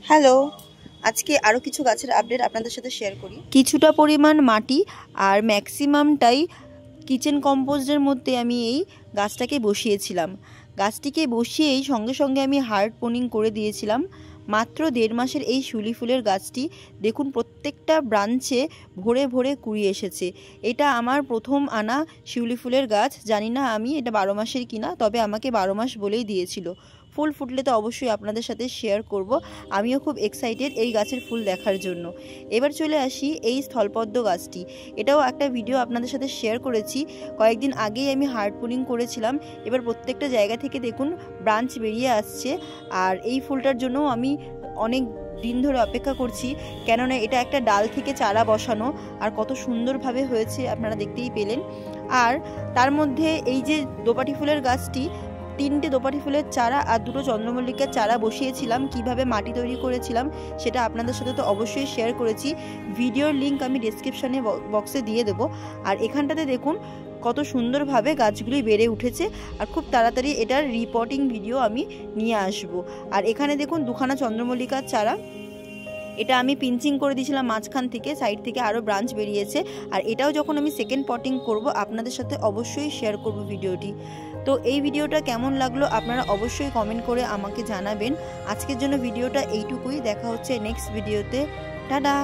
Hello, আজকে আরও কিছু গাছের আপডেট আপনাদের সাথে শেয়ার করি। কিছুটা পরিমাণ মাটি আর ম্যাক্সিমামটাই কিচেন কম্পোস্টের মধ্যে আমি এই গাছটাকে বসিয়েছিলাম। গাছটিকে বসিয়েই সঙ্গে সঙ্গে আমি হার্ড পোনিং করে দিয়েছিলাম। মাত্র 1.5 মাসের এই শিউলি ফুলের গাছটি দেখুন প্রত্যেকটা ব্রাঞ্চে ভরে ভরে কুড়ি এসেছে। এটা আমার প্রথম আনা শিউলি ফুলের গাছ। জানি না আমি এটা 12 মাসের কিনা, তবে আমাকে 12 মাস বলেই দিয়েছিল। ফুল ফুটলে তো অবশ্যই আপনাদের সাথে শেয়ার করব। আমিও খুব এক্সাইটেড এই গাছের ফুল দেখার জন্য। এবার চলে আসি এই স্থলপদ্ম গাছটি। এটাও একটা ভিডিও আপনাদের সাথে শেয়ার করেছি। কয়েকদিন আগেই আমি হার্ড পোনিং করেছিলাম। এবার প্রত্যেকটা জায়গা থেকে দেখুন ব্রাঞ্চ বেরিয়ে আসছে। আর এই ফুলটার জন্য আমি অনেক দিন ধরে অপেক্ষা করছি, কেননা এটা একটা ডাল থেকে চারা বসানো, আর কত সুন্দরভাবে হয়েছে আপনারা দেখতেই পেলেন। আর তার মধ্যে এই যে দোপাটি ফুলের গাছটি, 3টে দোপাটি ফুলের চারা আর 2টো চন্দ্রমল্লিকার চারা বসিয়েছিলাম। কিভাবে মাটি তৈরি করেছিলাম সেটা আপনাদের সাথে তো অবশ্যই শেয়ার করেছি। ভিডিওর লিঙ্ক আমি ডেসক্রিপশানে বক্সে দিয়ে দেবো। আর এখানটাতে দেখুন কত সুন্দরভাবে গাছগুলি বেড়ে উঠেছে। আর খুব তাড়াতাড়ি এটার রিপোর্টিং ভিডিও আমি নিয়ে আসব। আর এখানে দেখুন 2খানা চন্দ্রমল্লিকার চারা, এটা আমি পিঞ্চিং করে দিয়েছিলাম মাঝখান থেকে, সাইড থেকে আরও ব্রাঞ্চ বেরিয়েছে। আর এটাও যখন আমি সেকেন্ড পটিং করব আপনাদের সাথে অবশ্যই শেয়ার করব ভিডিওটি। তো এই ভিডিওটা কেমন লাগলো আপনারা অবশ্যই কমেন্ট করে আমাকে জানাবেন। আজকের জন্য ভিডিওটা এইটুকুই। দেখা হচ্ছে নেক্সট ভিডিওতে। টাটা।